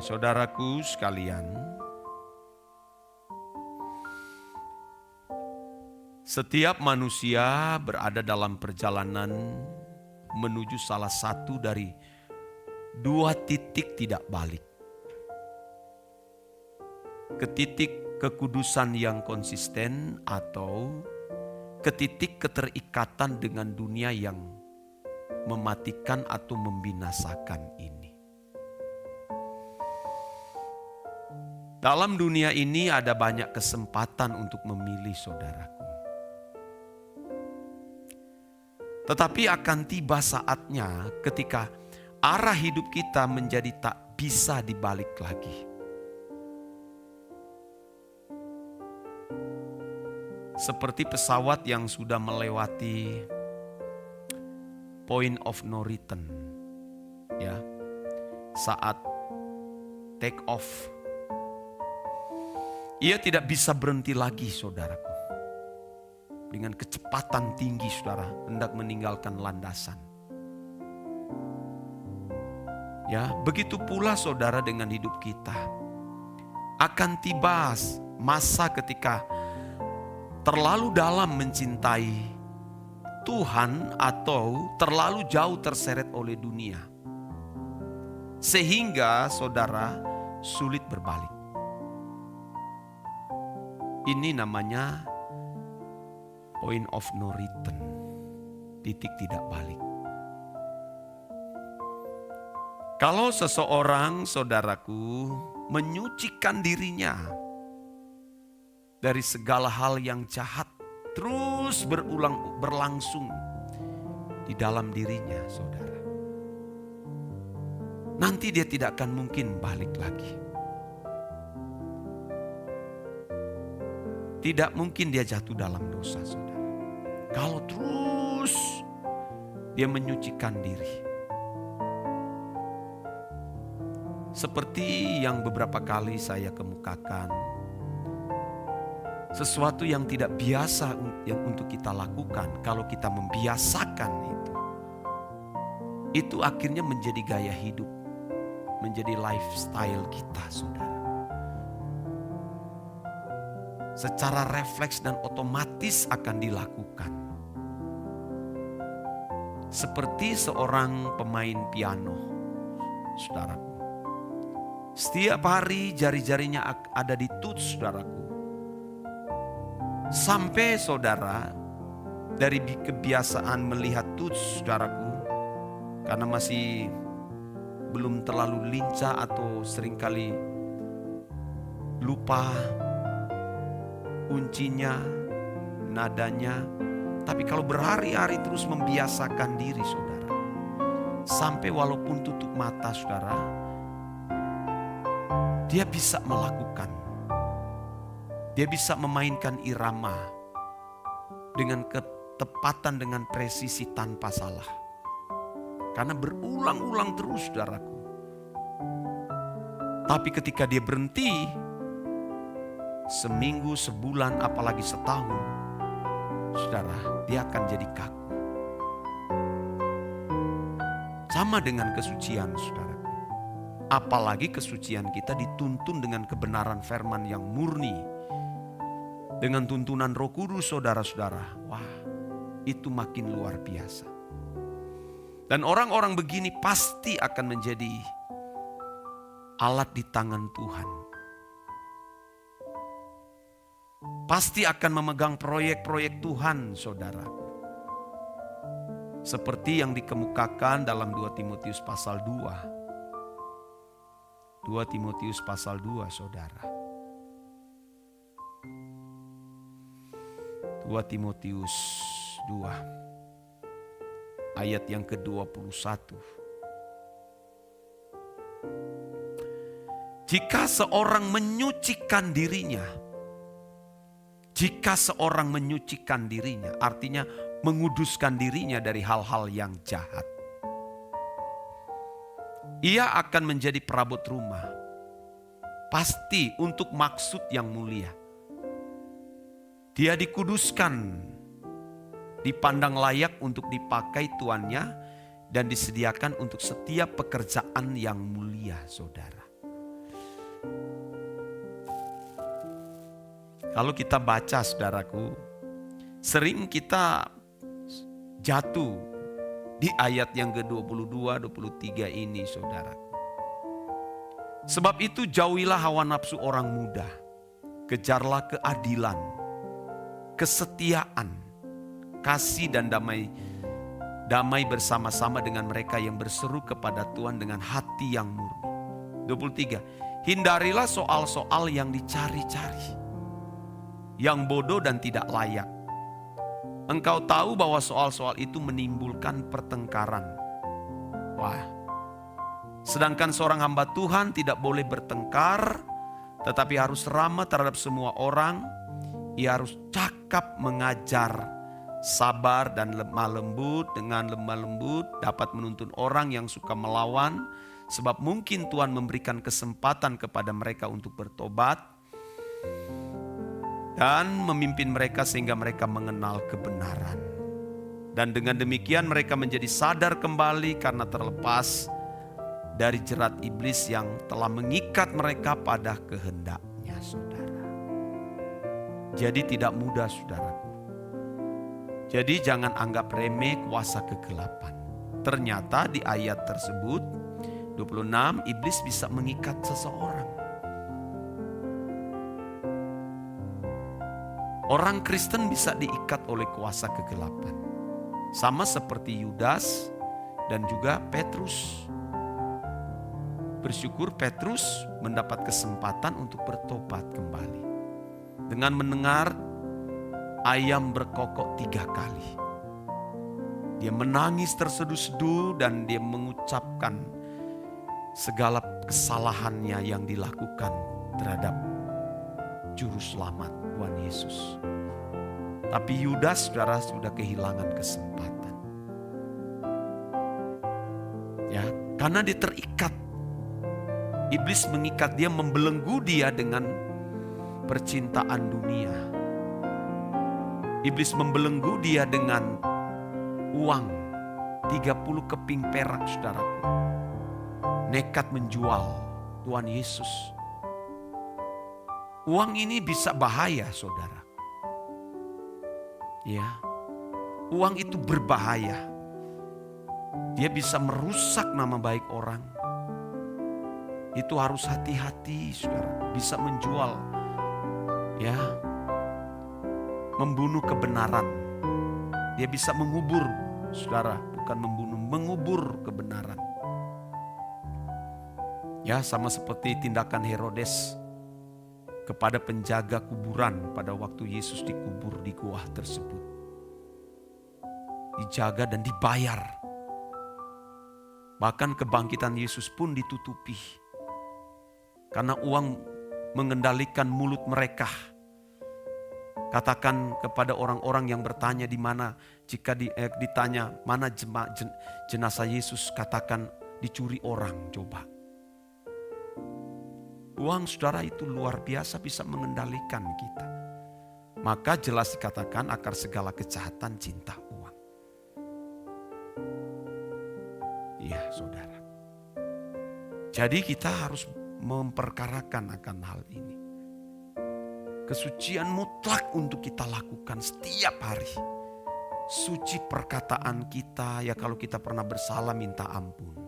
Saudaraku sekalian, setiap manusia berada dalam perjalanan menuju salah satu dari dua titik tidak balik. Ke titik kekudusan yang konsisten atau ke titik keterikatan dengan dunia yang mematikan atau membinasakan ini. Dalam dunia ini ada banyak kesempatan untuk memilih, saudaraku. Tetapi akan tiba saatnya ketika arah hidup kita menjadi tak bisa dibalik lagi. Seperti pesawat yang sudah melewati point of no return. Ya. Saat take off, ia tidak bisa berhenti lagi, saudaraku. Dengan kecepatan tinggi, saudara, hendak meninggalkan landasan. Ya, begitu pula saudara dengan hidup kita. Akan tiba masa ketika terlalu dalam mencintai Tuhan atau terlalu jauh terseret oleh dunia. Sehingga saudara sulit berbalik. Ini namanya point of no return, titik tidak balik. Kalau seseorang, saudaraku, menyucikan dirinya dari segala hal yang jahat, terus berlangsung di dalam dirinya, saudara, nanti dia tidak akan mungkin balik lagi. Tidak mungkin dia jatuh dalam dosa, saudara. Kalau terus dia menyucikan diri. Seperti yang beberapa kali saya kemukakan, sesuatu yang tidak biasa yang untuk kita lakukan, kalau kita membiasakan itu akhirnya menjadi gaya hidup, menjadi lifestyle kita, saudara. Secara refleks dan otomatis akan dilakukan. Seperti seorang pemain piano, saudaraku. Setiap hari jari-jarinya ada di tuts, saudaraku. Sampai saudara dari kebiasaan melihat tuts, saudaraku, karena masih belum terlalu lincah atau seringkali lupa kuncinya, nadanya. Tapi kalau berhari-hari terus membiasakan diri, saudara, sampai walaupun tutup mata, saudara, dia bisa melakukan. Dia bisa memainkan irama dengan ketepatan, dengan presisi tanpa salah. Karena berulang-ulang terus, saudaraku. Tapi ketika dia berhenti, seminggu, sebulan, apalagi setahun, saudara, dia akan jadi kaku. Sama dengan kesucian, saudara. Apalagi kesucian kita dituntun dengan kebenaran firman yang murni. Dengan tuntunan Roh Kudus, saudara-saudara. Wah, itu makin luar biasa. Dan orang-orang begini pasti akan menjadi alat di tangan Tuhan. Pasti akan memegang proyek-proyek Tuhan, saudara. Seperti yang dikemukakan dalam 2 Timotius pasal 2. 2 Timotius pasal 2, saudara. 2 Timotius 2. Ayat yang ke-21. Jika seorang menyucikan dirinya, artinya menguduskan dirinya dari hal-hal yang jahat, ia akan menjadi perabot rumah, pasti untuk maksud yang mulia. Dia dikuduskan, dipandang layak untuk dipakai tuannya, dan disediakan untuk setiap pekerjaan yang mulia, saudara. Kalau kita baca, saudaraku, sering kita jatuh di ayat yang ke-22, 23 ini, saudaraku. Sebab itu jauhilah hawa nafsu orang muda, kejarlah keadilan, kesetiaan, kasih dan damai bersama-sama dengan mereka yang berseru kepada Tuhan dengan hati yang murni. 23. Hindarilah soal-soal yang dicari-cari, yang bodoh dan tidak layak. Engkau tahu bahwa soal-soal itu menimbulkan pertengkaran. Wah. Sedangkan seorang hamba Tuhan tidak boleh bertengkar, tetapi harus ramah terhadap semua orang. Ia harus cakap mengajar, sabar dan lemah lembut. Dengan lemah lembut dapat menuntun orang yang suka melawan, sebab mungkin Tuhan memberikan kesempatan kepada mereka untuk bertobat dan memimpin mereka sehingga mereka mengenal kebenaran. Dan dengan demikian mereka menjadi sadar kembali karena terlepas dari jerat iblis yang telah mengikat mereka pada kehendaknya, saudara. Jadi tidak mudah, saudaraku. Jadi jangan anggap remeh kuasa kegelapan. Ternyata di ayat tersebut 26, iblis bisa mengikat seseorang. Orang Kristen bisa diikat oleh kuasa kegelapan. Sama seperti Yudas dan juga Petrus. Bersyukur Petrus mendapat kesempatan untuk bertobat kembali. Dengan mendengar ayam berkokok 3 kali. Dia menangis terseduh-seduh dan dia mengucapkan segala kesalahannya yang dilakukan terhadap Juru Selamat Tuhan Yesus. Tapi Yudas, saudara, sudah kehilangan kesempatan. Ya, karena dia terikat. Iblis mengikat dia, membelenggu dia dengan percintaan dunia. Iblis membelenggu dia dengan uang 30 keping perak, saudaraku. Nekat menjual Tuhan Yesus. Uang ini bisa bahaya, saudara. Ya, uang itu berbahaya. Dia bisa merusak nama baik orang. Itu harus hati-hati, saudara. Bisa menjual, ya, membunuh kebenaran. Dia bisa mengubur, saudara, bukan membunuh, mengubur kebenaran. Ya, sama seperti tindakan Herodes kepada penjaga kuburan pada waktu Yesus dikubur di gua tersebut. Dijaga dan dibayar. Bahkan kebangkitan Yesus pun ditutupi. Karena uang mengendalikan mulut mereka. Katakan kepada orang-orang yang bertanya di mana, jika ditanya mana jenazah Yesus, katakan dicuri orang, coba. Uang, saudara, itu luar biasa bisa mengendalikan kita. Maka jelas dikatakan akar segala kejahatan cinta uang. Iya, saudara. Jadi kita harus memperkarakan akan hal ini. Kesucian mutlak untuk kita lakukan setiap hari. Suci perkataan kita, ya kalau kita pernah bersalah minta ampun.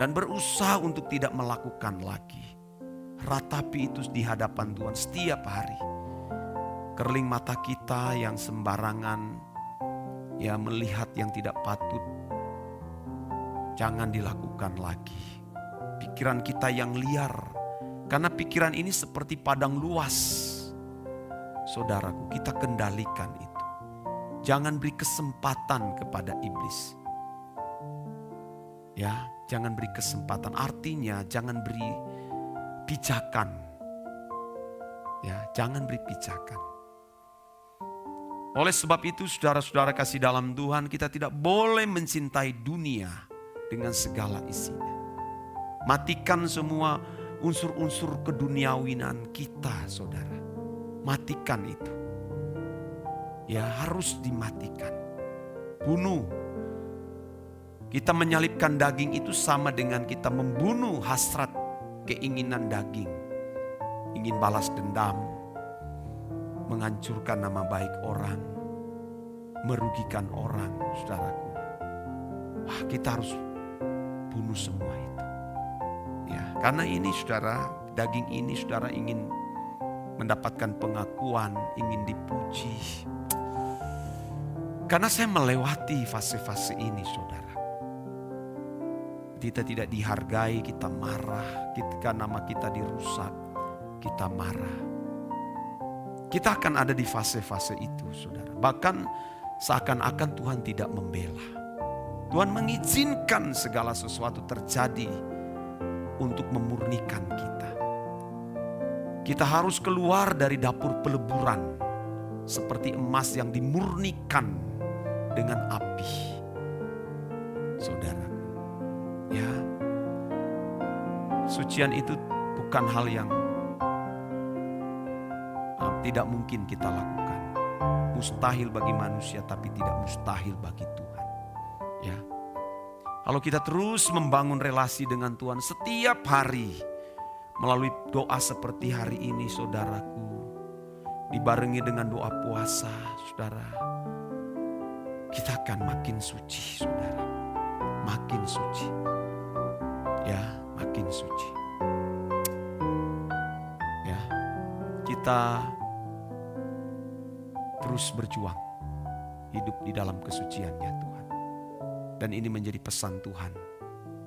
Dan berusaha untuk tidak melakukan lagi. Ratapi itu di hadapan Tuhan setiap hari. Kerling mata kita yang sembarangan, ya melihat yang tidak patut, jangan dilakukan lagi. Pikiran kita yang liar, karena pikiran ini seperti padang luas. Saudaraku, kita kendalikan itu. Jangan beri kesempatan kepada iblis. Ya, jangan beri kesempatan. Artinya jangan beri pijakan. Ya, jangan beri pijakan. Oleh sebab itu, saudara-saudara kasih dalam Tuhan, kita tidak boleh mencintai dunia dengan segala isinya. Matikan semua unsur-unsur keduniawinan kita, saudara. Matikan itu. Ya, harus dimatikan. Bunuh. Kita menyalibkan daging itu sama dengan kita membunuh hasrat keinginan daging. Ingin balas dendam. menghancurkan nama baik orang, merugikan orang, saudaraku. Wah, kita harus bunuh semua itu. Ya, karena ini saudara, daging ini saudara ingin mendapatkan pengakuan, ingin dipuji. Karena saya melewati fase-fase ini, saudara. Kita tidak dihargai, kita marah. Ketika nama kita dirusak, kita marah. Kita akan ada di fase-fase itu, saudara. Bahkan seakan-akan Tuhan tidak membela. Tuhan mengizinkan segala sesuatu terjadi untuk memurnikan kita. Kita harus keluar dari dapur peleburan seperti emas yang dimurnikan dengan api. Saudara, ya, sucian itu bukan hal yang tidak mungkin kita lakukan. Mustahil bagi manusia, tapi tidak mustahil bagi Tuhan. Ya, kalau kita terus membangun relasi dengan Tuhan setiap hari melalui doa seperti hari ini, saudaraku, dibarengi dengan doa puasa, saudara, kita akan makin suci, saudara, makin suci, ya, makin suci. Ya, kita terus berjuang hidup di dalam kesucian-Nya Tuhan. Dan ini menjadi pesan Tuhan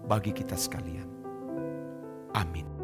bagi kita sekalian. Amin.